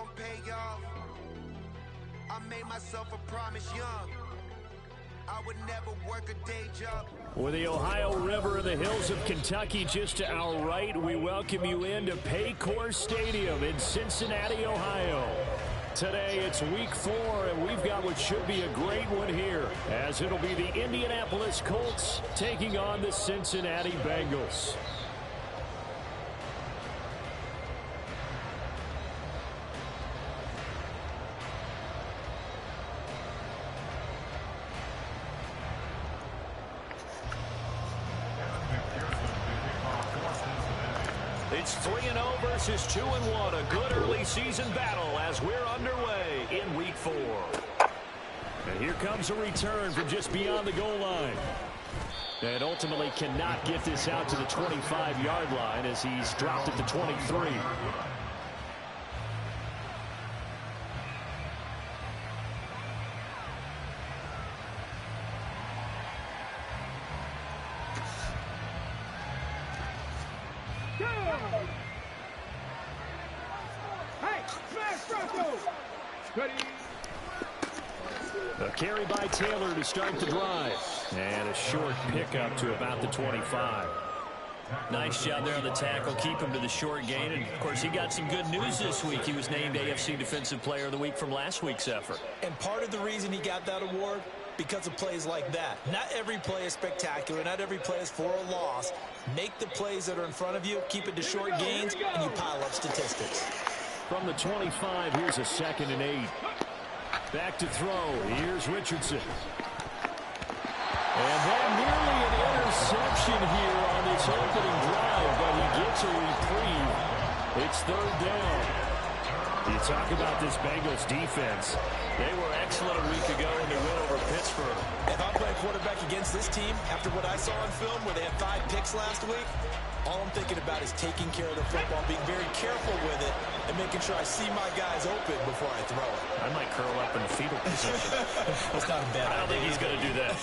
gon' pay off. I made myself a promise young. I would never work a day job. With the Ohio River and the hills of Kentucky just to our right, we welcome you into Paycor Stadium in Cincinnati, Ohio. Today it's week 4, and we've got what should be a great one here, as it'll be the Indianapolis Colts taking on the Cincinnati Bengals. It's 3-0 versus 2-1, a good early season battle as we're underway in week 4. And here comes a return from just beyond the goal line. And ultimately cannot get this out to the 25-yard line as he's dropped at the 23. A carry by Taylor to start the drive. And a short pickup to about the 25. Nice job there on the tackle. Keep him to the short gain. And, of course, he got some good news this week. He was named AFC Defensive Player of the Week from last week's effort. And part of the reason he got that award, because of plays like that. Not every play is spectacular. Not every play is for a loss. Make the plays that are in front of you, keep it to short gains, and you pile up statistics. From the 25, here's a 2nd and 8. Back to throw. Here's Richardson. And then nearly an interception here on this opening drive, but he gets a reprieve. It's 3rd down. You talk about this Bengals defense. They were excellent a week ago in their win over Pittsburgh. If I'm playing quarterback against this team, after what I saw on film where they had 5 picks last week, all I'm thinking about is taking care of the football, being very careful with it, and making sure I see my guys open before I throw it. I might curl up in the fetal position. That's not a bad idea. I don't think he's going to do that.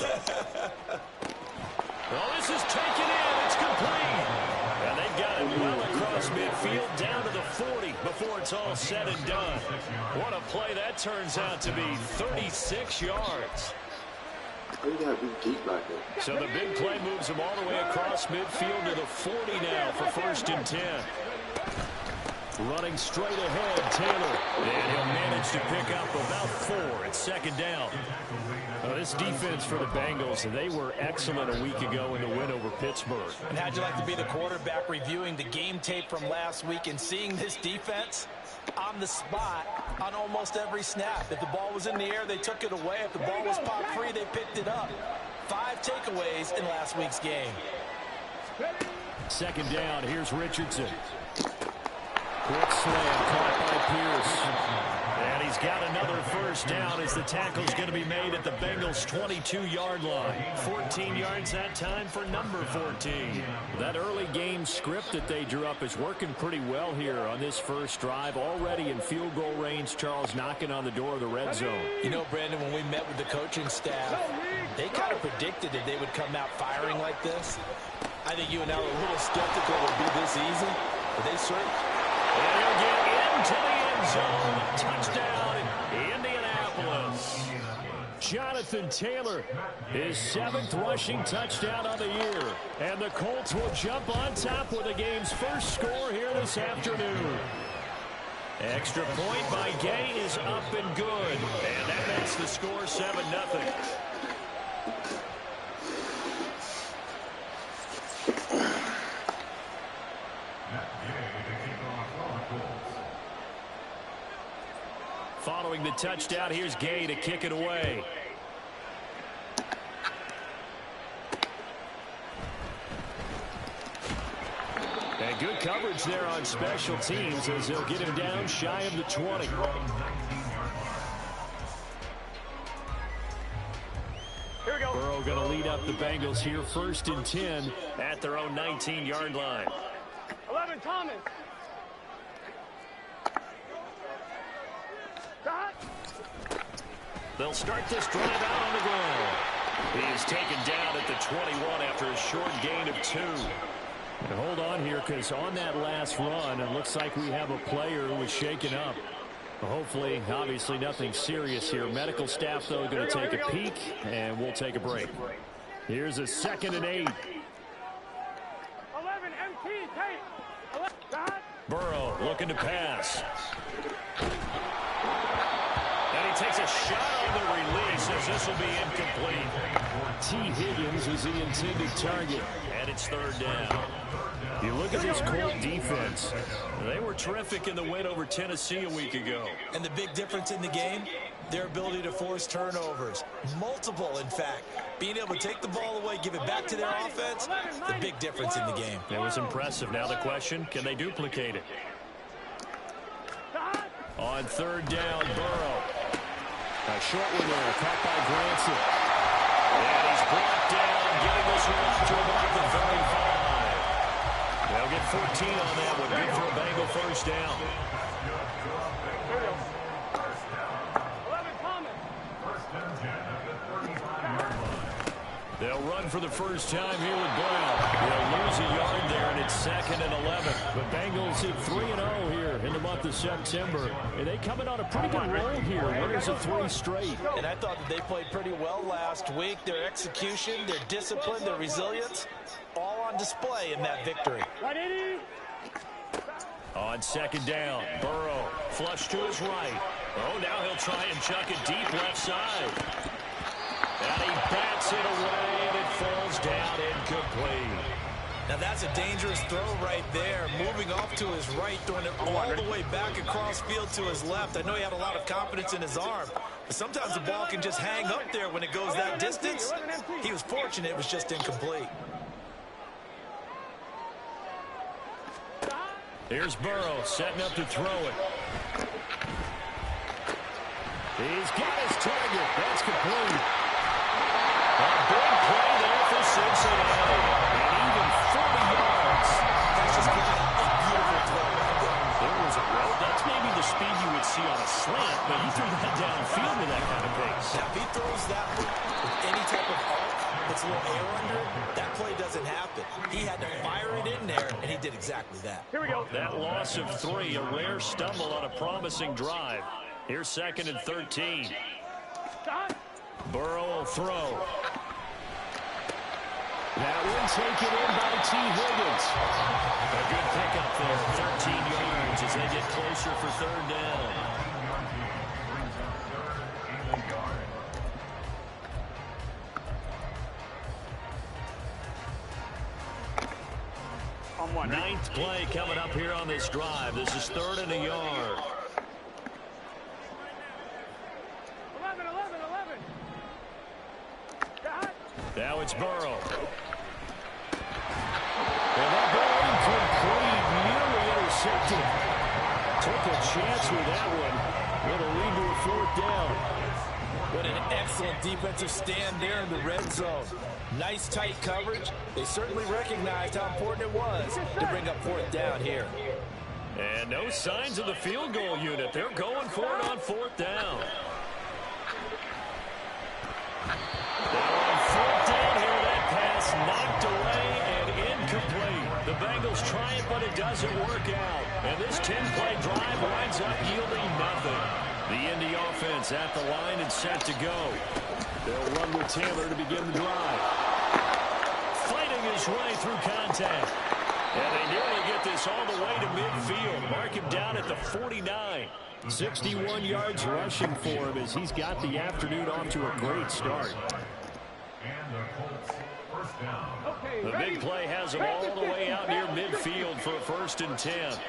Well, this is taken in. It's complete. And they got it well across midfield down to the 40 before it's all said and done. What a play that turns out to be. 36 yards. So the big play moves him all the way across midfield to the 40 now for 1st and 10. Running straight ahead, Taylor. And he'll manage to pick up about 4. It's 2nd down. This defense for the Bengals, they were excellent a week ago in the win over Pittsburgh. And how'd you like to be the quarterback reviewing the game tape from last week and seeing this defense on the spot on almost every snap? If the ball was in the air, they took it away. If the ball was popped free, they picked it up. 5 takeaways in last week's game. 2nd down, here's Richardson. Quick slam caught by Pierce. And he's got another 1st down as the tackle's going to be made at the Bengals' 22-yard line. 14 yards that time for number 14. That early game script that they drew up is working pretty well here on this first drive. Already in field goal range, Charles knocking on the door of the red zone. You know, Brandon, when we met with the coaching staff, they kind of predicted that they would come out firing like this. I think you and I were a little skeptical it would be this easy, but they certainly... And he'll get into the end zone. Touchdown, Indianapolis. Jonathan Taylor, his 7th rushing touchdown of the year. And the Colts will jump on top with the game's first score here this afternoon. Extra point by Gay is up and good. And that makes the score 7-0. Following the touchdown, here's Gay to kick it away. And good coverage there on special teams as they'll get him down shy of the 20. Here we go. Burrow going to lead up the Bengals here, 1st and 10 at their own 19-yard line. 11, Thomas. They'll start this drive out on the ground. He is taken down at the 21 after a short gain of 2. And hold on here, because on that last run, it looks like we have a player who was shaken up. Hopefully, obviously nothing serious here. Medical staff, though, going to take a peek, and we'll take a break. Here's a 2nd and 8. 11 MT, tape. Burrow looking to pass. And he takes a shot on the release as this will be incomplete. T. Higgins was the intended target. And it's 3rd down. You look at this Colt defense. They were terrific in the win over Tennessee a week ago. And the big difference in the game, their ability to force turnovers. Multiple, in fact. Being able to take the ball away, give it back to their offense, the big difference in the game. It was impressive. Now the question, can they duplicate it? On 3rd down, Burrow. A short one there, caught by Granson. And he's brought down, getting this one up to about the 35. They'll get 14 on that one. Good for a Bengal 1st down. 11 Thomas. They'll run for the first time here with Brown. They'll lose a yard there, and it's 2nd and 11. The Bengals hit 3-0 here in the month of September. And they coming on a pretty good roll here. Winners of 3 straight. And I thought that they played pretty well last week. Their execution, their discipline, their resilience, all on display in that victory. 180. On 2nd down, Burrow flush to his right. Oh, now he'll try and chuck it deep left side. And he bats it away, and it falls down incomplete. Now that's a dangerous throw right there. Moving off to his right, throwing it all the way back across field to his left. I know he had a lot of confidence in his arm, but sometimes the ball can just hang up there when it goes that distance. He was fortunate it was just incomplete. Here's Burrow setting up to throw it. He's got his target. That's complete. A big play there for Cincinnati. And even 40 yards. That's just a beautiful throw right there. There was a road. That's maybe the speed you would see on a slant, but he threw that downfield with that kind of pace. Now, if he throws that with any type of arc, puts a little air under it, that play doesn't happen. He had to fire it in there, and he did exactly that. Here we go. That loss of 3, a rare stumble on a promising drive. Here's 2nd and 13. Burrow will throw. That one taken in by T. Higgins. A good pickup there, 13 yards as they get closer for 3rd down. Ninth play coming up here on this drive. This is 3rd and a yard. 11. Now it's Burrow. And that ball incomplete, nearly intercepted. Took a chance with that one. It'll lead to a 4th down. What an excellent defensive stand there in the red zone. Nice tight coverage. They certainly recognized how important it was to bring up 4th down here. And no signs of the field goal unit. They're going for it on 4th down. Now on 4th down here, that pass knocked away and incomplete. The Bengals try it, but it doesn't work out. And this 10-play drive winds up yielding nothing. The Indy offense at the line and set to go. They'll run with Taylor to begin the drive. Fighting his way through contact. And they nearly get this all the way to midfield. Mark him down at the 49. 61 yards rushing for him as he's got the afternoon off to a great start. The big play has him all the way out near midfield for a 1st and 10.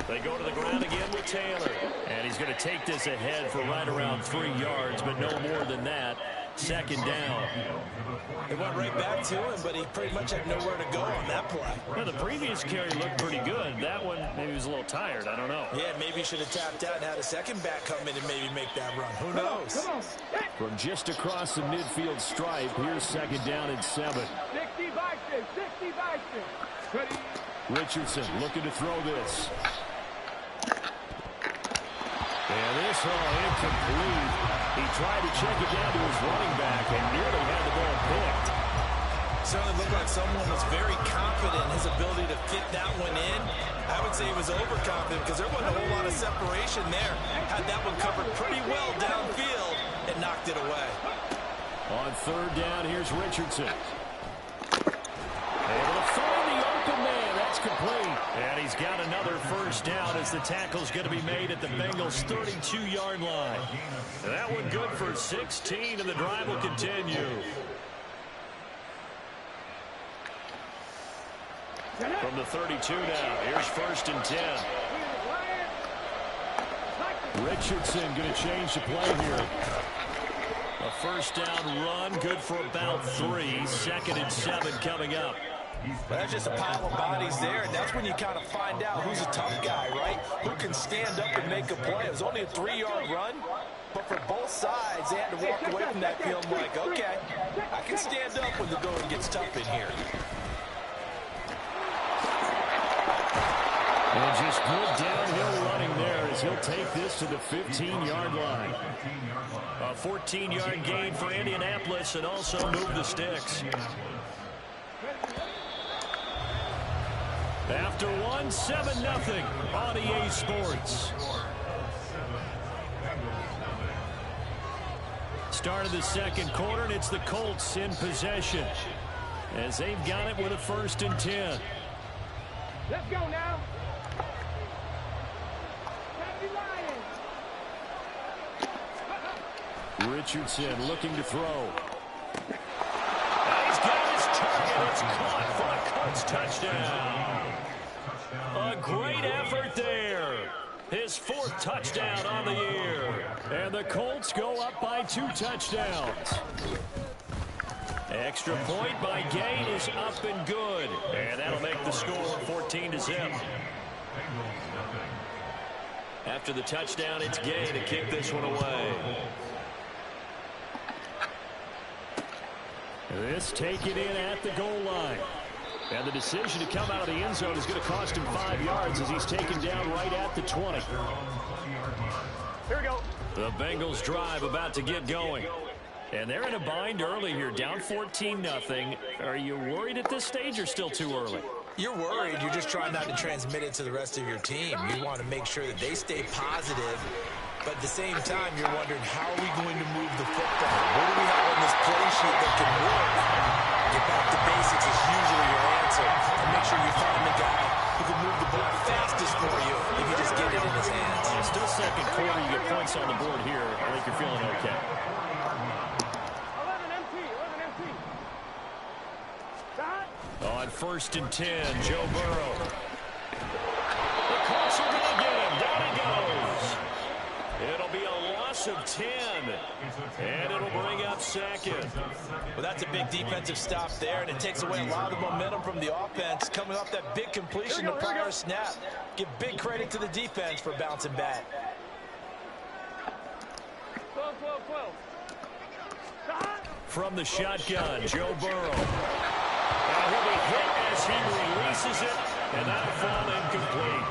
They go to the ground again with Taylor. And he's going to take this ahead for right around 3 yards, but no more than that. 2nd down. It went right back to him, but he pretty much had nowhere to go on that play. Well, the previous carry looked pretty good. That one, maybe he was a little tired. I don't know. Yeah, maybe he should have tapped out and had a second back come in and maybe make that run. Who knows? From just across the midfield stripe, here's 2nd down and 7. 60 by 6. 60 by 6. Richardson looking to throw this. And this all incomplete. He tried to check it down to his running back and nearly had the ball picked. certainly looked like someone was very confident in his ability to fit that one in. I would say he was overconfident because there wasn't a whole lot of separation there. Had that one covered pretty well downfield and knocked it away. On third down, here's Richardson. Able to find the open man. That's complete. And he's got another first down as the tackle's going to be made at the Bengals' 32-yard line. That one good for 16, and the drive will continue. From the 32 now, here's first and 10. Richardson going to change the play here. A first down run, good for about 3. 2nd and 7 coming up. Well, that's just a pile of bodies there, and that's when you kind of find out who's a tough guy, right? Who can stand up and make a play. It was only a 3-yard run, but for both sides, they had to walk away from that feeling like, okay, I can stand up when the going gets tough in here. And just good downhill running there as he'll take this to the 15-yard line. A 14-yard gain for Indianapolis and also move the sticks. After one, 7-0 on EA Sports. Start of the second quarter, and it's the Colts in possession as they've got it with a 1st and 10. Let's go now. Richardson looking to throw. And he's got his target. It's caught for a Colts touchdown. A great effort there. His 4th touchdown on the year. And the Colts go up by 2 touchdowns. Extra point by Gain is up and good. And that'll make the score 14-0. After the touchdown, it's Gain to kick this one away. This taken in at the goal line. And the decision to come out of the end zone is going to cost him 5 yards as he's taken down right at the 20. Here we go. The Bengals drive about to get going. And they're in a bind early here, down 14-0. Are you worried at this stage or still too early? You're worried. You're just trying not to transmit it to the rest of your team. You want to make sure that they stay positive. But at the same time, you're wondering, how are we going to move the football? What do we have on this play sheet that can work? Get back to basics is usually your answer. And make sure you find the guy who can move the ball fastest for you if you just get it in his hands. Yeah, still second quarter. You get points on the board here. I think you're feeling okay. 11 MT. Stop. On 1st and 10, Joe Burrow. The Colts are going to get him. Down he goes. It'll be a loss of 10, and it'll bring up 2nd. Well, that's a big defensive stop there, and it takes away a lot of the momentum from the offense coming off that big completion to prior snap. Give big credit to the defense for bouncing back. 12. Stop. From the shotgun, Joe Burrow. And he'll be hit as he releases it, and that'll fall incomplete.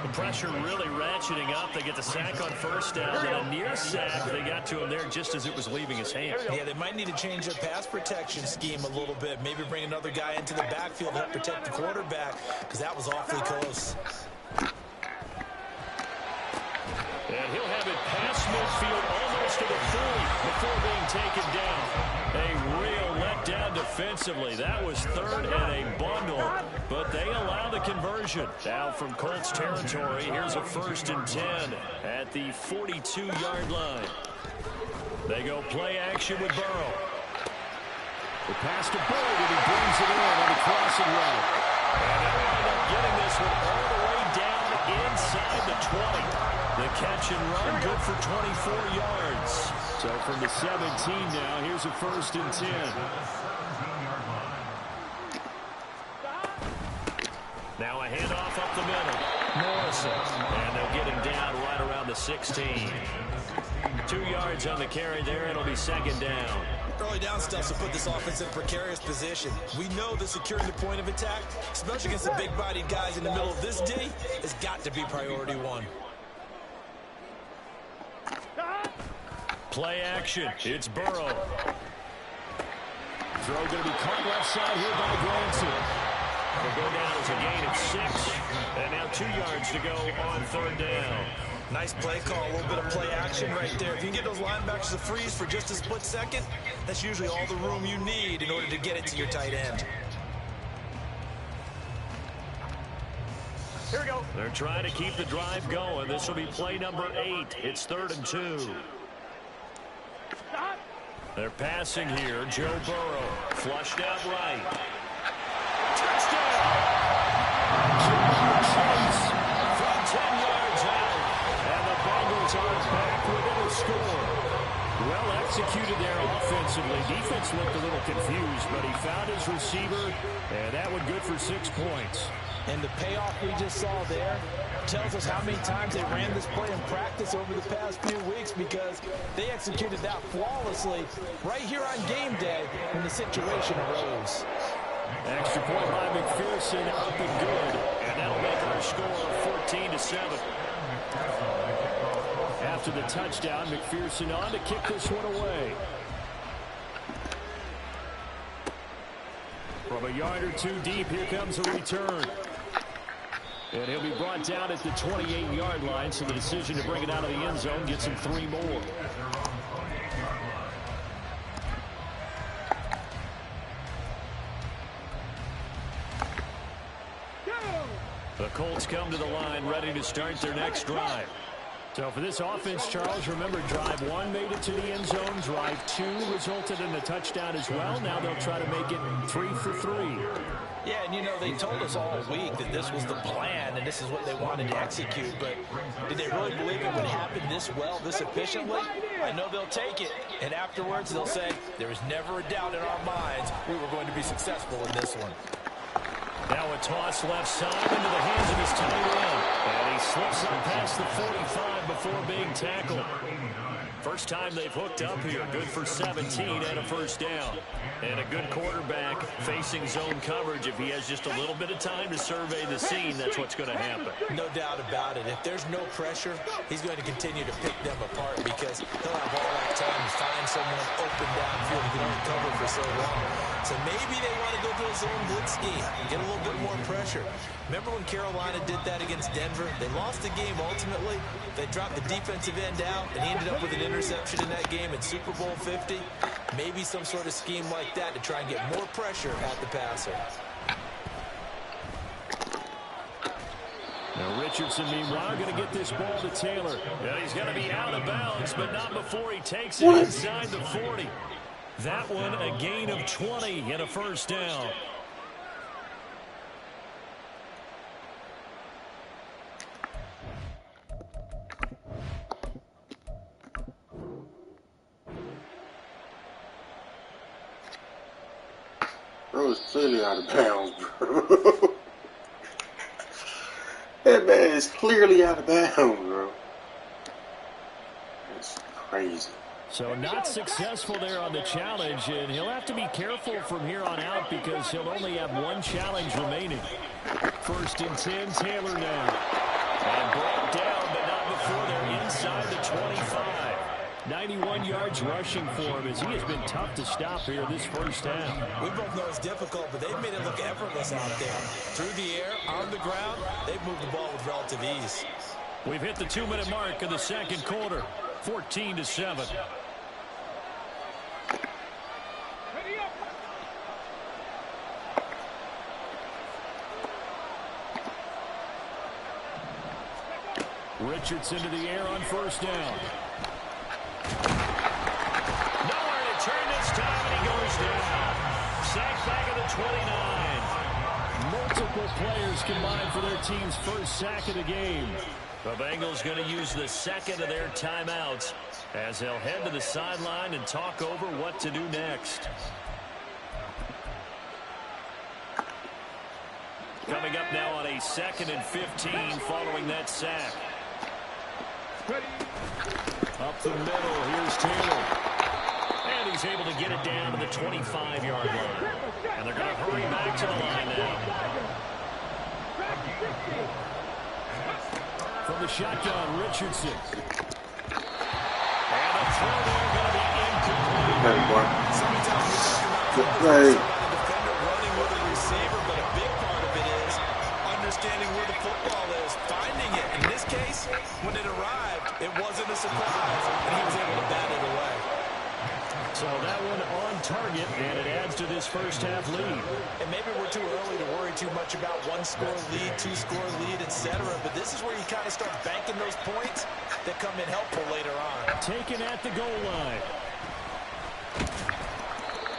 The pressure really ratcheting up. They get the sack on 1st down, and a near sack. They got to him there just as it was leaving his hand. Yeah, they might need to change their pass protection scheme a little bit. Maybe bring another guy into the backfield to help protect the quarterback, because that was awfully close. And he'll have it past midfield almost to the 40 before being taken down. A real letdown defensively. That was 3rd and a bundle, but they allow the conversion. Now from Colts territory, here's a 1st and 10 at the 42-yard line. They go play action with Burrow. The pass to Boyd, and he brings it in on the crossing route. And they'll end up getting this one all the way down inside the 20. The catch and run, good for 24 yards. So from the 17 now, here's a 1st and 10. Now a handoff up the middle. Morrison. And they'll get him down right around the 16. 2 yards on the carry there. It'll be 2nd down. Early down stuff to put this offense in a precarious position. We know that securing the point of attack, especially against the big-bodied guys in the middle of this D, has got to be priority 1. Play action. It's Burrow. Throw going to be caught left side here by Granson. It'll go down as a gain of 6. And now 2 yards to go on 3rd down. Nice play call, a little bit of play action right there. If you can get those linebackers to freeze for just a split second, that's usually all the room you need in order to get it to your tight end. Here we go. They're trying to keep the drive going. This will be play number 8. It's 3rd and 2. They're passing here. Joe Burrow flushed out right. Touchdown! Chase from 10 yards out. And the Bengals are back within a score. Well executed there offensively. Defense looked a little confused, but he found his receiver, and that one good for 6 points. And the payoff we just saw there tells us how many times they ran this play in practice over the past few weeks, because they executed that flawlessly right here on game day when the situation arose. Extra point by McPherson, up and good. And that'll make our score 14-7. After the touchdown, McPherson on to kick this one away. From a yard or 2 deep, here comes a return. And he'll be brought down at the 28-yard line, so the decision to bring it out of the end zone gets him 3 more. The Colts come to the line, ready to start their next drive. So for this offense, Charles, remember, drive 1 made it to the end zone. Drive 2 resulted in a touchdown as well. Now they'll try to make it 3 for 3. Yeah, and you know, they told us all week that this was the plan and this is what they wanted to execute, but did they really believe it would happen this well, this efficiently? I know they'll take it, and afterwards they'll say, there was never a doubt in our minds we were going to be successful in this one. Now a toss left side into the hands of his tight end. And he slips up past the 45 before being tackled. First time they've hooked up here. Good for 17 and a first down. And a good quarterback facing zone coverage. If he has just a little bit of time to survey the scene, that's what's going to happen. No doubt about it. If there's no pressure, he's going to continue to pick them apart, because he'll have all that time to find someone open downfield he can only cover for so long. So maybe they want to go to a zone blitz scheme, get a little bit more pressure. Remember when Carolina did that against Denver? They lost the game ultimately. They dropped the defensive end out, and he ended up with an interception in that game in Super Bowl 50. Maybe some sort of scheme like that to try and get more pressure at the passer. Now Richardson, meanwhile, going to get this ball to Taylor. Yeah, he's going to be out of bounds, but not before he takes it inside the 40. That one a gain of 20 and a first down. Bro is clearly out of bounds, bro. That man is clearly out of bounds, bro. That's crazy. So not successful there on the challenge, and he'll have to be careful from here on out because he'll only have 1 challenge remaining. 1st and 10, Taylor now. And brought down, but not before they're inside the 25. 91 yards rushing for him, as he has been tough to stop here this first half. We both know it's difficult, but they've made it look effortless out there. Through the air, on the ground, they've moved the ball with relative ease. We've hit the 2-minute mark of the second quarter. 14-7. Richardson to the air on first down. Nowhere to turn this time, and he goes down. Sacked back at the 29. Multiple players combined for their team's first sack of the game. The Bengals going to use the second of their timeouts as they'll head to the sideline and talk over what to do next. Coming up now on a 2nd and 15 following that sack. Up the middle, here's Taylor. And he's able to get it down to the 25-yard line. And they're going to hurry back to the line now. From the shotgun, Richardson. And the throw there going to be incomplete. Right. The defender running with a receiver, but a big part of it is understanding where the football is, finding it. In this case, when it arrived, it wasn't a surprise, and he was able to bat it away. So that one on target, and it adds to this first half lead. And maybe we're too early to worry too much about one-score lead, two-score lead, etc. But this is where you kind of start banking those points that come in helpful later on. Taken at the goal line.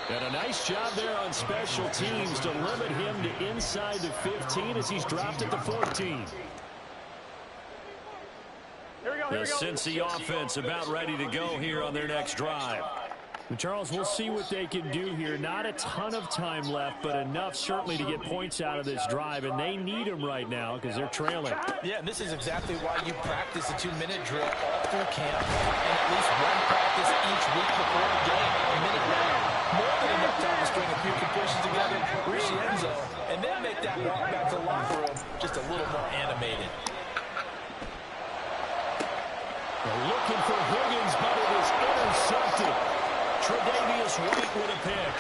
And a nice job there on special teams to limit him to inside the 15 as he's dropped at the 14. The Cincy offense about ready to go here on their next drive. Charles, we'll see what they can do here. Not a ton of time left, but enough certainly to get points out of this drive, and they need them right now because they're trailing. Yeah, and this is exactly why you practice a 2-minute drill all through camp and at least one practice each week before a game. A minute now, more than enough time to string a few completions together, reach the end zone, and then make that walk back to the locker room just a little more animated. They're looking for Higgins, but it is intercepted. Tre'Davious White with a pick.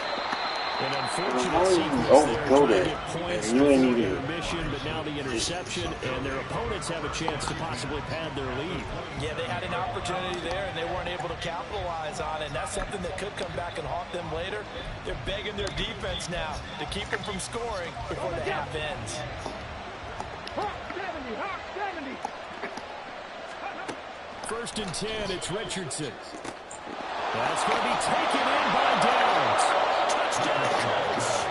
An unfortunate sequence there trying to get points before their mission, but now the interception, and their opponents have a chance to possibly pad their lead. Yeah, they had an opportunity there, and they weren't able to capitalize on it, and that's something that could come back and haunt them later. They're begging their defense now to keep them from scoring before the half ends. Hawk 70, Hawk 70. First and 10, it's Richardson. That's going to be taken in by Downs. Touchdown, Colts.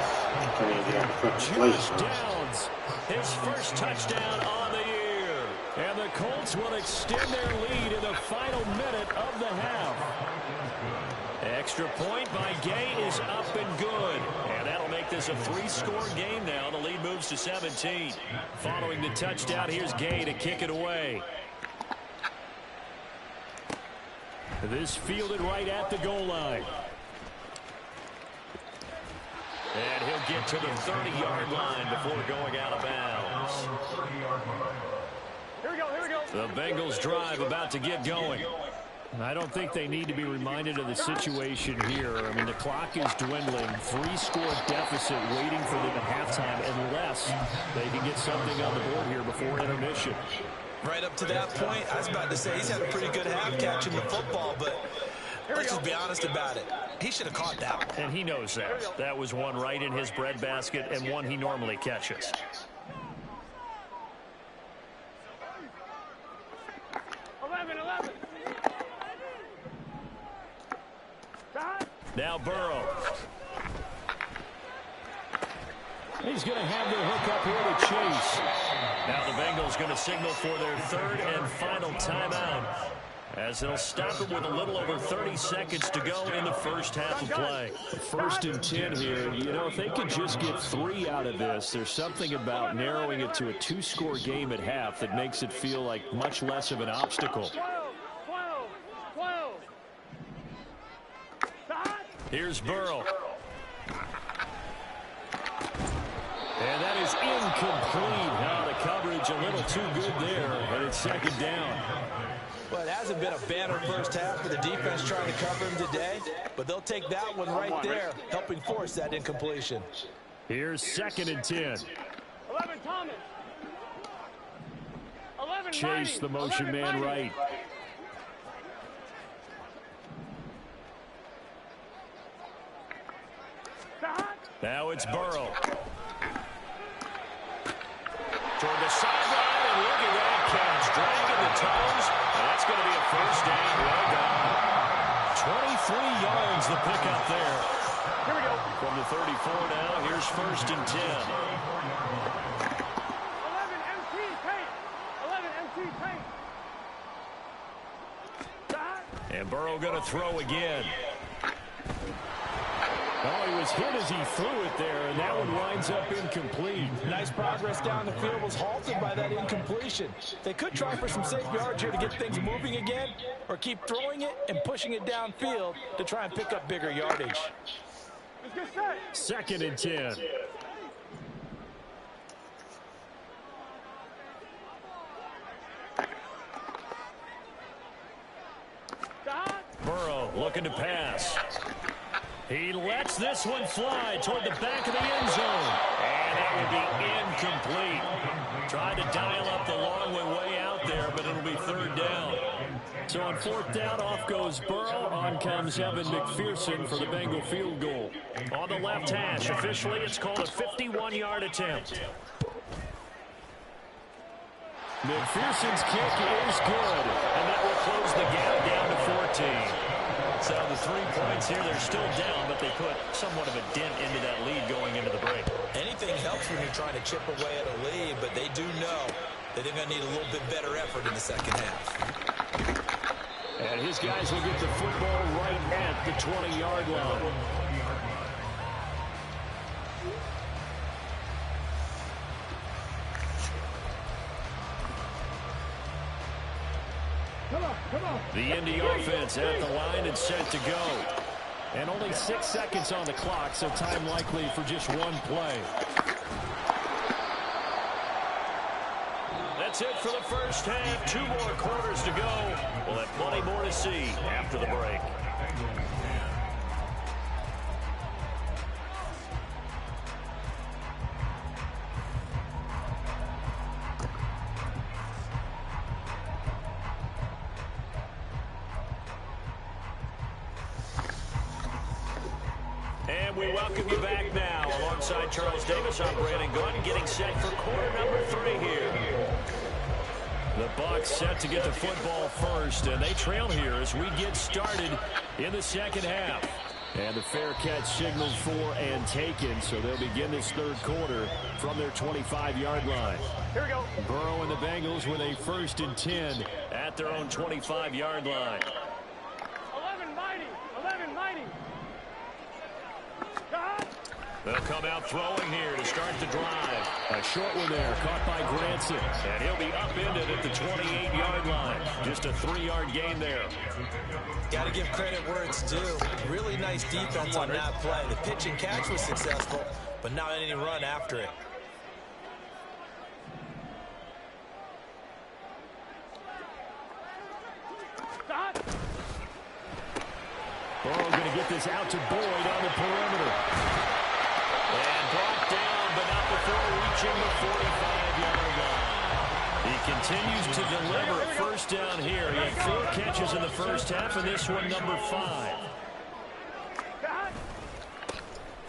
Josh Downs, his first touchdown on the year. And the Colts will extend their lead in the final minute of the half. Extra point by Gay is up and good. And that'll make this a 3-score game now. The lead moves to 17. Following the touchdown, here's Gay to kick it away. This fielded right at the goal line. And he'll get to the 30-yard line before going out of bounds. Here we go, here we go. The Bengals drive about to get going. I don't think they need to be reminded of the situation here. I mean, the clock is dwindling. 3-score deficit waiting for them at halftime unless they can get something on the board here before intermission. Right up to that point, I was about to say he's had a pretty good half catching the football, but let's just be honest about it. He should have caught that one. And he knows that. That was one right in his breadbasket and one he normally catches. Now Burrow. He's going to have their hook up here to Chase. Now the Bengals going to signal for their third and final timeout, as they'll stop it with a little over 30 seconds to go in the first half of play. First and 10 here. You know, if they could just get 3 out of this, there's something about narrowing it to a 2-score game at half that makes it feel like much less of an obstacle. 12. Here's Burrow. And that is incomplete. Now the coverage a little too good there, and it's second down. Well, it hasn't been a banner first half for the defense trying to cover him today, but they'll take that one right there, helping force that incompletion. Here's second and 10. 11 Thomas. 11 Chase, the motion man right. Now it's Burrow. Toward the sideline, and look at that catch. Dragging the toes, and that's going to be a first down. Well done. 23 yards the pickup there. Here we go. From the 34 now, here's first and 10. 11 MT paint. 11 MT paint. And Burrow going to throw again. Oh, he was hit as he threw it there, and that one winds up incomplete. Nice progress down the field was halted by that incompletion. They could try for some safe yards here to get things moving again, or keep throwing it and pushing it downfield to try and pick up bigger yardage. Let's get set. Second and 10. Burrow looking to pass. He lets this one fly toward the back of the end zone. And that would be incomplete. Tried to dial up the long way out there, but it'll be third down. So on fourth down, off goes Burrow. On comes Evan McPherson for the Bengal field goal. On the left hash, officially it's called a 51-yard attempt. McPherson's kick is good, and that will close the gap down to 14. So the 3 points here, they're still down, but they put somewhat of a dent into that lead going into the break. Anything helps when you're trying to chip away at a lead, but they do know that they're going to need a little bit better effort in the second half. And his guys will get the football right at the 20-yard line. The Indy offense at the line and set to go. And only 6 seconds on the clock, so time likely for just one play. That's it for the first half. 2 more quarters to go. We'll have plenty more to see after the break. And we welcome you back now. Alongside Charles Davis, I'm Brandon Gordon, getting set for quarter number 3 here. The Bucs set to get the football first, and they trail here as we get started in the second half. And the fair catch signaled for and taken, so they'll begin this third quarter from their 25-yard line. Here we go. Burrow and the Bengals with a 1st and 10 at their own 25-yard line. 11 mighty. 11 mighty. They'll come out throwing here to start the drive. A short one there, caught by Granson. And he'll be upended at the 28-yard line. Just a 3-yard gain there. Got to give credit where it's due. Really nice defense on that play. The pitch and catch was successful, but not any run after it. Burrow going to get this out to Boyd on the perimeter. And brought down, but not before reaching the 45-yard line. He continues to deliver. First down here. He had 4 catches in the first half, and this one number 5.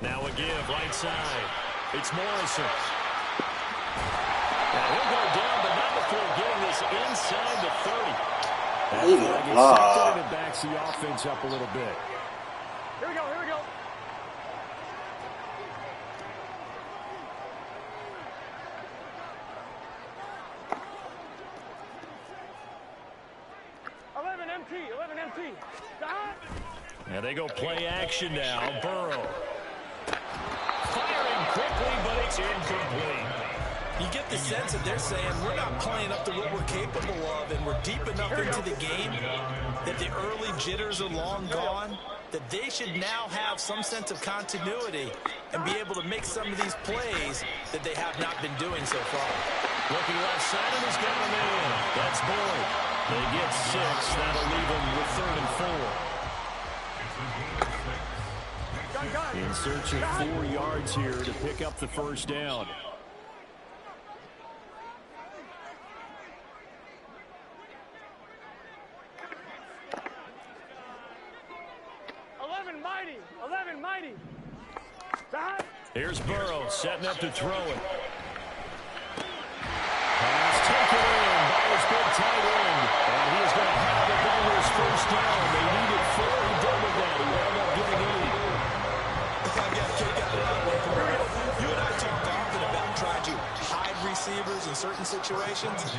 Now a give, right side. It's Morrison. Now he'll go down, but not before getting this inside the 30. That backs the offense up a little bit. Here we go, here we go. Eleven MT. And they go play action now. Burrow. Firing quickly, but it's incomplete. You get the sense that they're saying we're not playing up to what we're capable of, and we're deep enough into the game that the early jitters are long gone, that they should now have some sense of continuity and be able to make some of these plays that they have not been doing so far. Looking left side, and he's got him in. That's Boyd. They get 6. That'll leave them with 3rd and 4. In search of 4 yards here to pick up the first down. Here's Burrow setting up to throw it. Pass taken in by his big tight end. And he is going to have the Bengals first down. They needed 4. He done with that. He wound up getting 8. I got to kick out of that one. You and I talk often about trying to hide receivers in certain situations,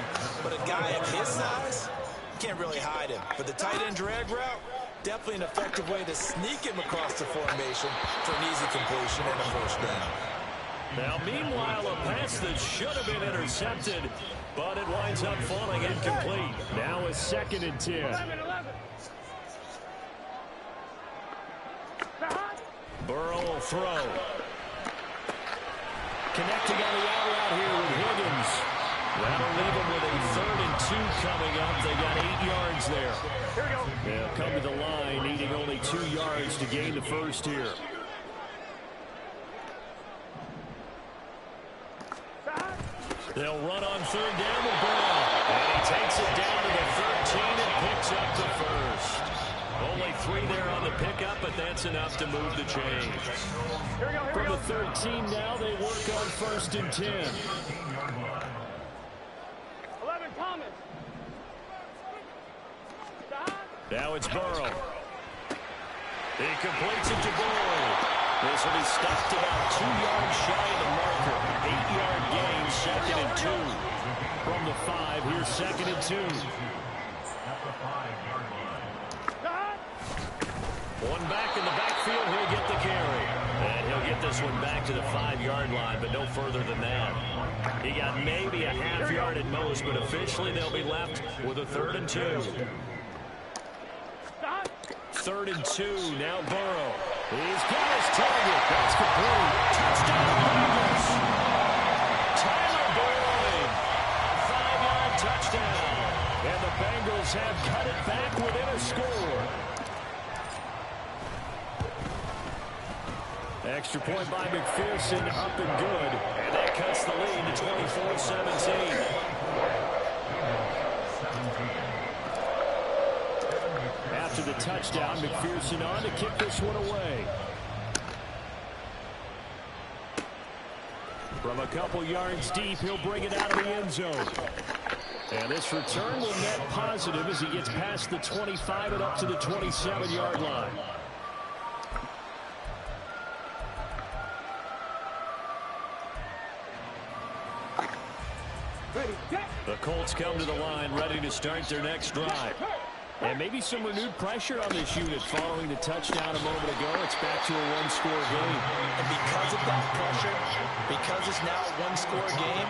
but a guy of his size, you can't really hide him. But the tight end drag route, definitely an effective way to sneak him across the formation for an easy completion and a first down. Now, meanwhile, a pass that should have been intercepted, but it winds up falling incomplete. Now a 2nd and 10. 11. Burrow will throw. Connecting on the out route here with Higgins. That'll leave him with a 3rd and coming up. They got 8 yards there. Here we go. They'll come to the line, needing only 2 yards to gain the first here. They'll run on third down with Brown. And he takes it down to the 13 and picks up the first. Only 3 there on the pickup, but that's enough to move the chains. From the 13 now, they work on 1st and 10. 11 Thomas. Now it's Burrow. He completes it to Boyd. This will be stopped about 2 yards shy of the marker. 8-yard gain, 2nd and 2. From the 5, here's 2nd and 2. One back in the backfield, he'll get the carry. And he'll get this one back to the 5-yard line, but no further than that. He got maybe a half yard at most, but officially they'll be left with a 3rd and 2. 3rd and 2, now Burrow. He's got his target. That's complete. Touchdown, Bengals. Tyler Boyd. 5-yard touchdown. And the Bengals have cut it back within a score. Extra point by McPherson, up and good. And that cuts the lead to 24-17. After the touchdown, McPherson on to kick this one away. From a couple yards deep, he'll bring it out of the end zone. And this return will net positive as he gets past the 25 and up to the 27-yard line. The Colts come to the line, ready to start their next drive. And maybe some renewed pressure on this unit following the touchdown a moment ago. It's back to a one-score game. And because of that pressure, because it's now a one-score game,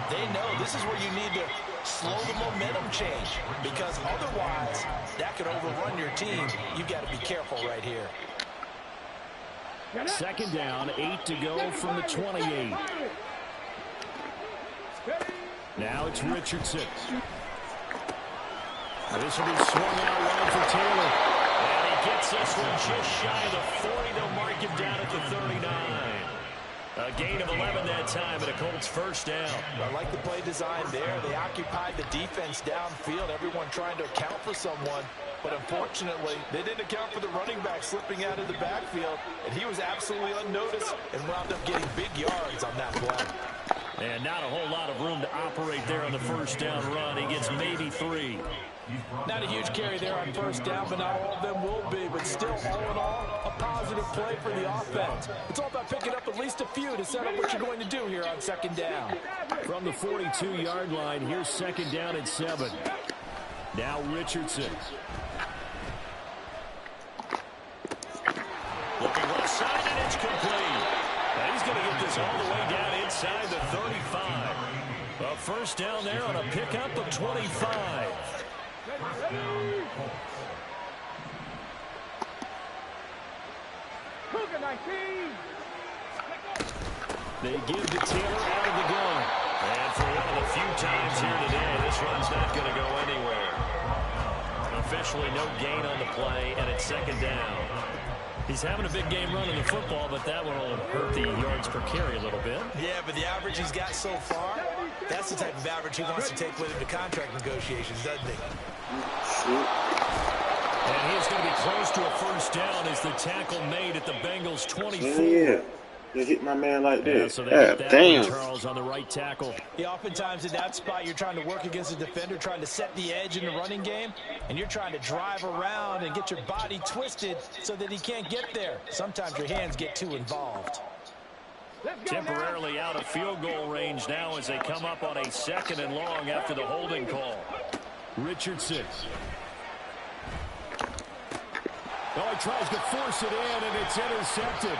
they know this is where you need to slow the momentum change. Because otherwise, that could overrun your team. You've got to be careful right here. 2nd down, 8 to go from the 28. Now it's Richardson. This will be swung out wide for Taylor. And he gets this one just shy of the 40. They'll mark him down at the 39. A gain of 11 that time, and a Colts 1st down. I like the play design there. They occupied the defense downfield, everyone trying to account for someone. But unfortunately, they didn't account for the running back slipping out of the backfield, and he was absolutely unnoticed and wound up getting big yards on that play. And not a whole lot of room to operate there on the 1st down run. He gets maybe 3. Not a huge carry there on 1st down, but not all of them will be. But still, all in all, a positive play for the offense. It's all about picking up at least a few to set up what you're going to do here on 2nd down. From the 42-yard line, here's 2nd down and 7. Now Richardson. Looking left side, and it's complete. And he's going to get this all the way down inside the 35. A 1st down there on a pickup of 25. They give to Taylor out of the gun. And for one of the few times here today, this run's not going to go anywhere. Officially no gain on the play, and it's 2nd down. He's having a big game running the football, but that one will hurt the yards per carry a little bit. Yeah, but the average he's got so far, that's the type of average he wants to take with him to contract negotiations, doesn't he? And he's going to be close to a 1st down as the tackle made at the Bengals 24. Yeah. You hit my man like that. Yeah, so they get that damn. Charles on the right tackle. Yeah, oftentimes in that spot, you're trying to work against a defender, trying to set the edge in the running game, and you're trying to drive around and get your body twisted so that he can't get there. Sometimes your hands get too involved. Temporarily out of field goal range now as they come up on a 2nd and long after the holding call. Richardson. Oh, he tries to force it in, and it's intercepted.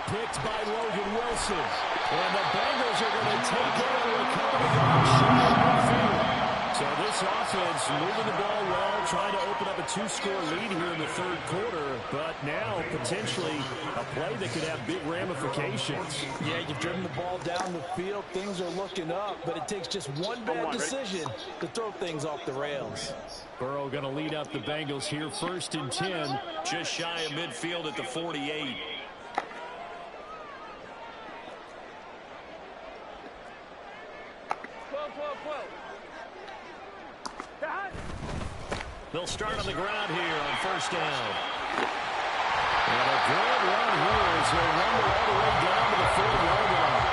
Picked by Logan Wilson. And the Bengals are going to take it and recover the yard shot. So this offense moving the ball well, trying to open up a 2-score lead here in the third quarter, but now potentially a play that could have big ramifications. Yeah, you've driven the ball down the field. Things are looking up, but it takes just one bad decision to throw things off the rails. Burrow going to lead up the Bengals here, 1st and 10, just shy of midfield at the 48. They'll start on the ground here on 1st down. And a good run here as he'll run all the way down to the 40-yard line.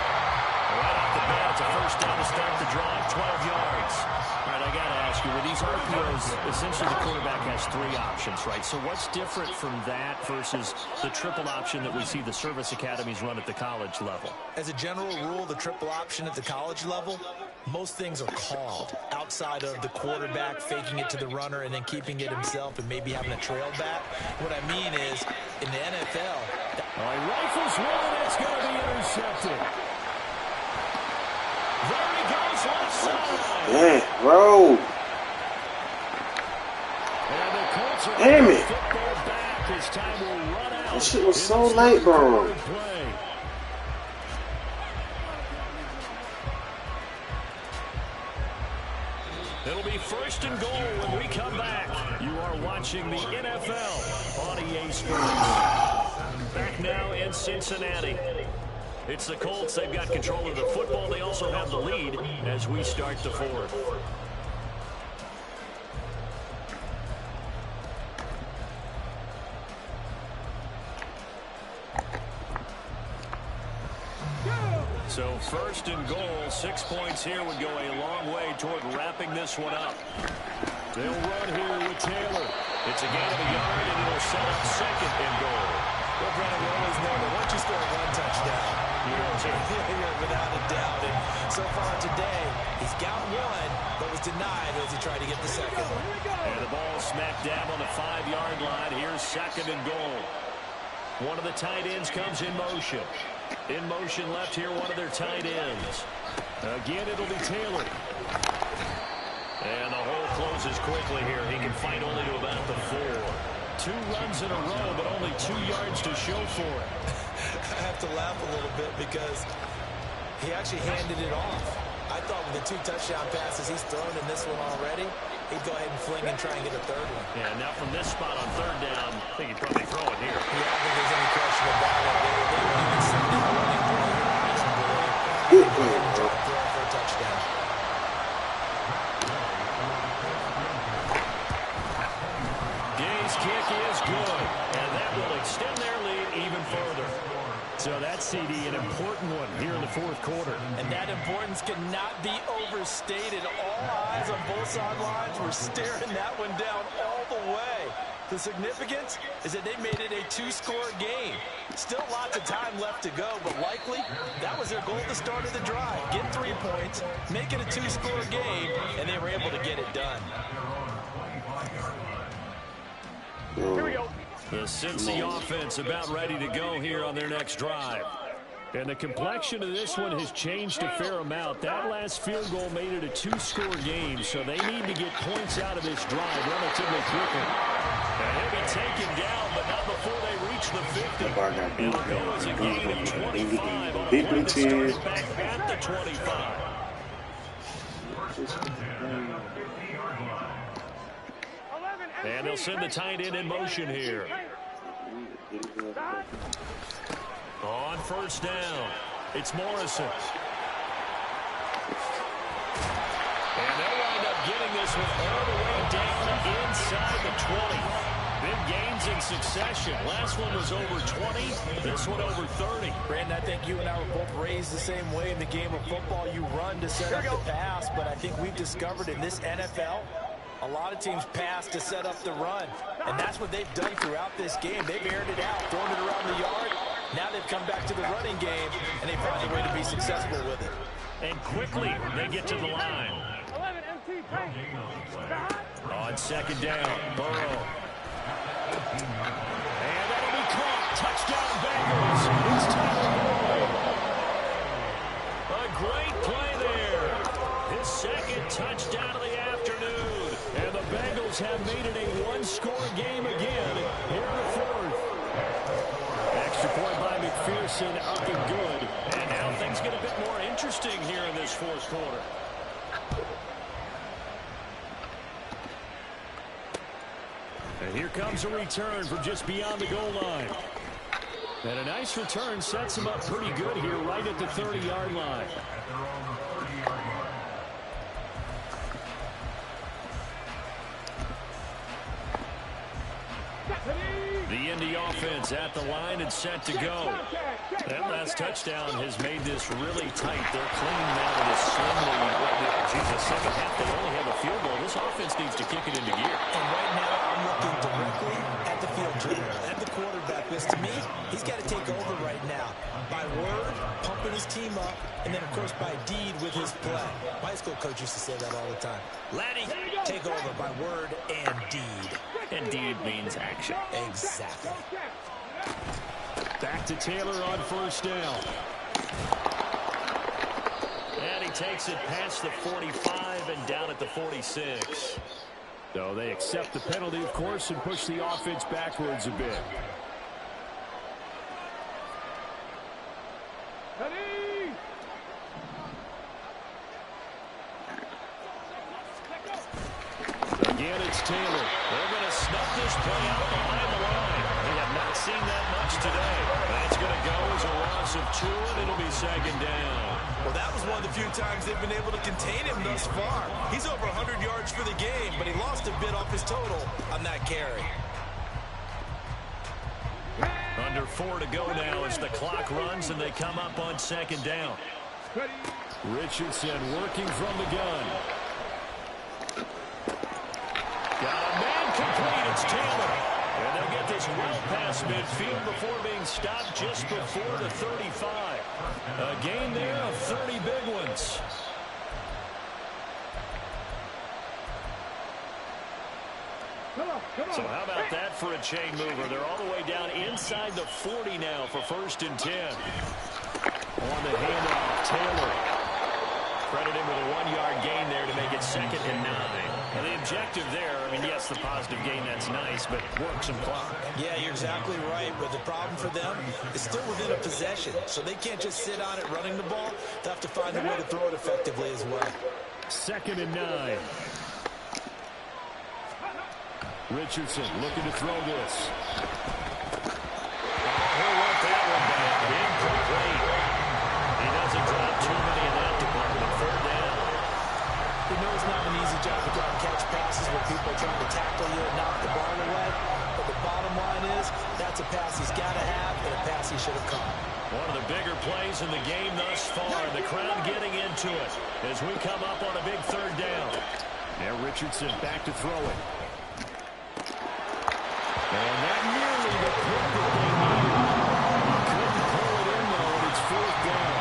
Right off the bat, it's a 1st down to start the drive, 12 yards. All right, I got to ask you, with these RPOs, essentially the quarterback has 3 options, right? So what's different from that versus the triple option that we see the service academies run at the college level? As a general rule, the triple option at the college level, most things are called outside of the quarterback faking it to the runner and then keeping it himself and maybe having a trail back. What I mean is, in the NFL... He rifles one, it's going to be intercepted. There he goes, left side. Yeah, bro. And the Colts are Damn it. football back as time will run out. That shit was so late, bro. It'll be 1st and goal when we come back. You are watching the NFL on EA Sports. Back now in Cincinnati. It's the Colts. They've got control of the football. They also have the lead as we start the 4th. So 1st and goal, 6 points here would go a long way toward wrapping this one up. They'll run here with Taylor. It's a gain of a yard, and it'll set up 2nd and goal. Well, Brandon, we always know that once you score one touchdown, you're without a doubt. And so far today, he's got one, but was denied as he tried to get the 2nd. And the ball smacked down on the 5-yard line. Here's 2nd and goal. One of the tight ends comes in motion. In motion left here, one of their tight ends. Again, it'll be Taylor. And the hole closes quickly here. He can fight only to about the 4. 2 runs in a row, but only 2 yards to show for it. I have to laugh a little bit because he actually handed it off. I thought with the 2 touchdown passes he's thrown in this one already, he'd go ahead and fling and try and get a 3rd one. Yeah, now from this spot on 3rd down, I think he'd probably throw it here. Yeah, I don't think there's any question about it. They were even sending a running play here, throw for a touchdown. Gay's kick is good, and that will extend their lead even further. So that CD, an important one here in the 4th quarter. And that importance cannot be overstated. All eyes on both sidelines were staring that one down all the way. The significance is that they made it a 2-score game. Still lots of time left to go, but likely that was their goal at the start of the drive. Get 3 points, make it a 2-score game, and they were able to get it done. Here we go. The Cincy offense about ready to go here on their next drive. And the complexion of this one has changed a fair amount. That last field goal made it a 2-score game, so they need to get points out of this drive relatively quickly. And he'll be taken down, but not before they reach the 50. It'll go as a gain of 25 on a play that started back at the 25. And they'll send the tight end in motion here. On 1st down, it's Morrison. And they'll wind up getting this one all the way down inside the 20. Big gains in succession. Last one was over 20. This one over 30. Brandon, I think you and I were both raised the same way in the game of football. You run to set up the pass, but I think we've discovered in this NFL, a lot of teams pass to set up the run. And that's what they've done throughout this game. They've aired it out, thrown it around the yard. Now they've come back to the running game, and they found a way to be successful with it. And quickly, they get to the line. 11 MT On 2nd down, Burrow. And that'll be caught. Touchdown, Bengals. It's Tyler Boyd. A great play there. His 2nd touchdown of the afternoon. And the Bengals Bengals have made it a one-score game again here in the fourth. Extra point by McPherson, up and good. And now things get a bit more interesting here in this fourth quarter. And here comes a return from just beyond the goal line. And a nice return sets him up pretty good here right at the 30-yard line. The Indy offense at the line and set to go. That last touchdown has made this really tight. They're clinging now to this slim lead. The second half, they only have a field goal. This offense needs to kick it into gear. And right now, I'm looking directly at the field general, at the quarterback. Because to me, he's got to take over right now. By word, pumping his team up, and then, of course, by deed with his play. My school coach used to say that all the time. Laddie, take over by word and deed. And deed means action. Exactly. Back to Taylor on first down. And he takes it past the 45 and down at the 46. So they accept the penalty, of course, and push the offense backwards a bit. Again, it's Taylor. They're going to snuff this play out behind the line. We have not seen that much today. That's going to go as a loss of 2, and it'll be second down. Well, that was one of the few times they've been able to contain him thus far. He's over 100 yards for the game, but he lost a bit off his total on that carry. Under 4 to go now as the clock runs, and they come up on second down. Richardson working from the gun. Got a man complete. It's Taylor. And they'll get this well past midfield before being stopped just before the 35. A gain there of 30 big ones. So how about that for a chain mover? They're all the way down inside the 40 now for 1st and 10. On the handoff, Taylor. Credit him with a 1-yard gain there to make it 2nd and 9. And the objective there, I mean, yes, the positive gain, that's nice, but work some clock. Yeah, you're exactly right. But the problem for them is still within a possession. So they can't just sit on it running the ball. They have to find a way to throw it effectively as well. 2nd and 9. Richardson looking to throw this. He'll work that one back. Incomplete. He doesn't drop too many in that department. 3rd down. You know it's not an easy job to go and catch passes where people are trying to tackle you and knock the ball away. But the bottom line is that's a pass he's got to have and a pass he should have caught. One of the bigger plays in the game thus far. The crowd getting into it as we come up on a big 3rd down. Now Richardson back to throw it. And that nearly the pick that they needed. Couldn't pull it in, though, and it's 4th down.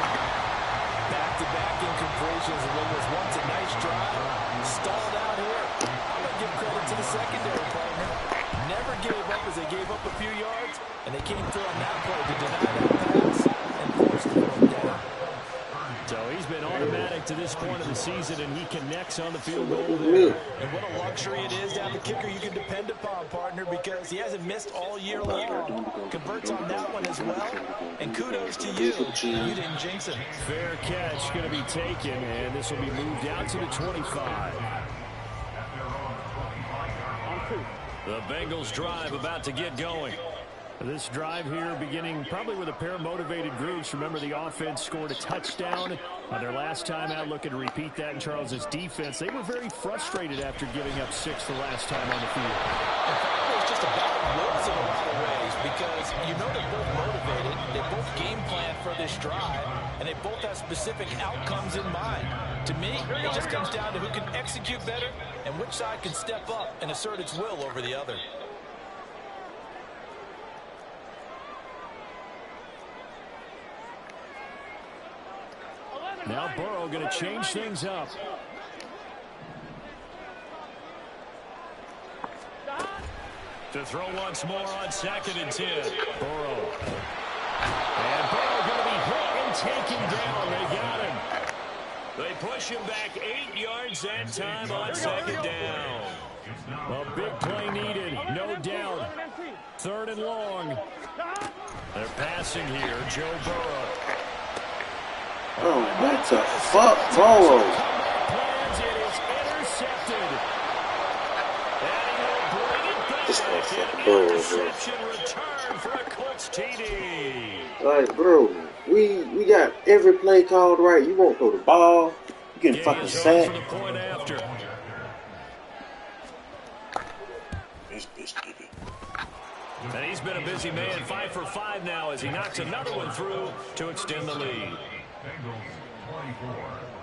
Back-to-back incompletions, and what was once a nice drive, stalled out here. I'm going to give credit to the secondary partner. Never gave up as they gave up a few yards, and they came through on that play to deny that pass and force the fourth down. So he's been automatic to this point of the season, and he connects on the field goal there. And what a luxury it is to have a kicker you can depend upon, partner, because he hasn't missed all year long. Converts on that one as well. And kudos to you. You didn't jinx him. Fair catch going to be taken, and this will be moved out to the 25. The Bengals drive about to get going. This drive here beginning probably with a pair of motivated groups. Remember, the offense scored a touchdown on their last time out. Looking to repeat that in Charles's defense. They were very frustrated after giving up 6 the last time on the field. In fact, it was just about wills in a lot of ways because you know they're both motivated. They both game plan for this drive, and they both have specific outcomes in mind. To me, it just comes down to who can execute better and which side can step up and assert its will over the other. Now Burrow going to change things up. To throw once more on 2nd and 10. Burrow. And Burrow going to be hit and taken down. They got him. They push him back 8 yards that time on 2nd down. A big play needed, no doubt. 3rd and long. They're passing here, Joe Burrow. Oh, what the fuck, Burrow? It is intercepted. And he will bring it back. This An Burrow, bro. interception return for a Colts TD. Like, bro, we got every play called right. You won't throw the ball. You getting fucking sacked. For the point after. This bitch did it. And he's been a busy man, 5 for 5 now as he knocks another one through to extend the lead.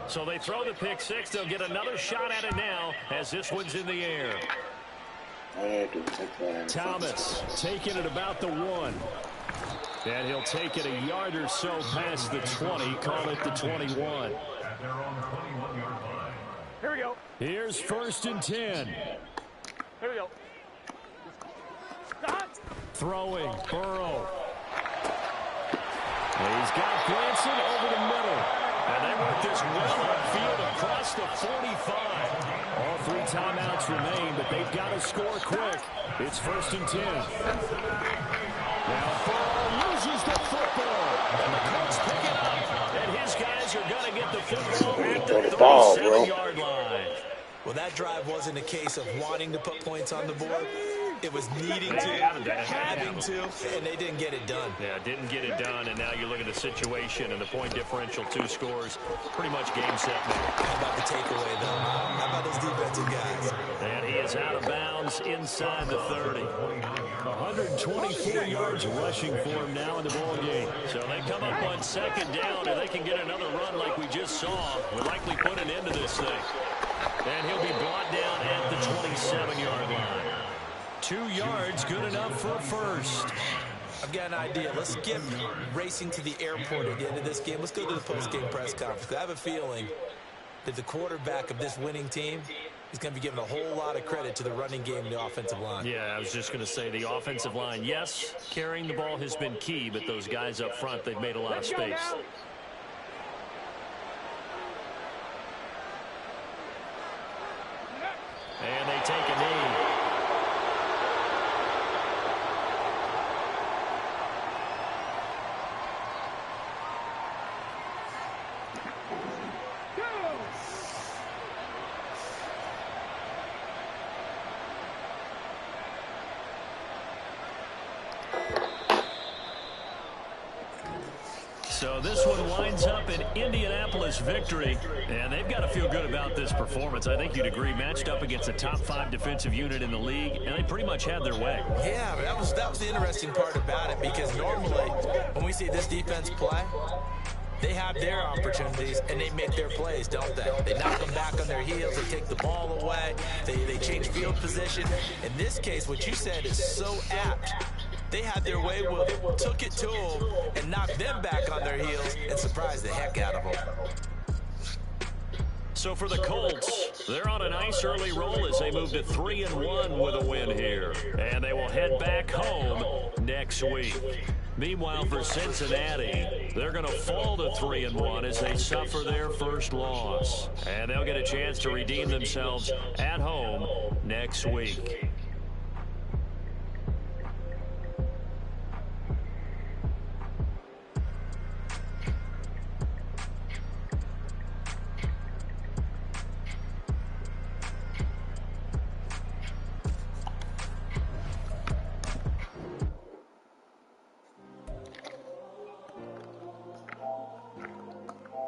So they throw the pick 6. They'll get another shot at it now as this one's in the air. Thomas taking it about the 1. And he'll take it a yard or so past the 20, call it the 21. Here we go. Here's 1st and 10. Here we go. Stop. Throwing, Burrow. He's got Branson over the middle. And they work this well upfield across the 45. All 3 timeouts remain, but they've got to score quick. It's 1st and 10. Now Burrow loses the football. And the Colts pick it up. And his guys are going to get the football at the 37-yard line. Well, that drive wasn't a case of wanting to put points on the board. It was needing to, having to, and they didn't get it done. Yeah, didn't get it done, and now you look at the situation and the point differential, 2 scores, pretty much game, set, match. How about the takeaway, though? How about those defensive guys? And he is out of bounds inside the 30. 124 yards rushing for him now in the ball game. So they come up on 2nd down, and they can get another run like we just saw. Will likely put an end to this thing. And he'll be brought down at the 27-yard line. 2 yards, good enough for a 1st. I've got an idea. Let's get racing to the airport at the end of this game. Let's go to the post-game press conference. I have a feeling that the quarterback of this winning team is going to be given a whole lot of credit to the running game and the offensive line. Yeah, I was just going to say the offensive line, yes, carrying the ball has been key, but those guys up front, they've made a lot of space. And they take a knee. So this one winds up an Indianapolis victory, and they've got to feel good about this performance. I think you'd agree, matched up against a top 5 defensive unit in the league, and they pretty much had their way. Yeah, but that was the interesting part about it, because normally when we see this defense play, they have their opportunities, and they make their plays, don't they? They knock them back on their heels. They take the ball away. They change field position. In this case, what you said is so apt. They had their way with it, took it to them, and knocked them back on their heels and surprised the heck out of them. So for the Colts, they're on a nice early roll as they move to 3-1 with a win here. And they will head back home next week. Meanwhile, for Cincinnati, they're going to fall to 3-1 as they suffer their first loss. And they'll get a chance to redeem themselves at home next week.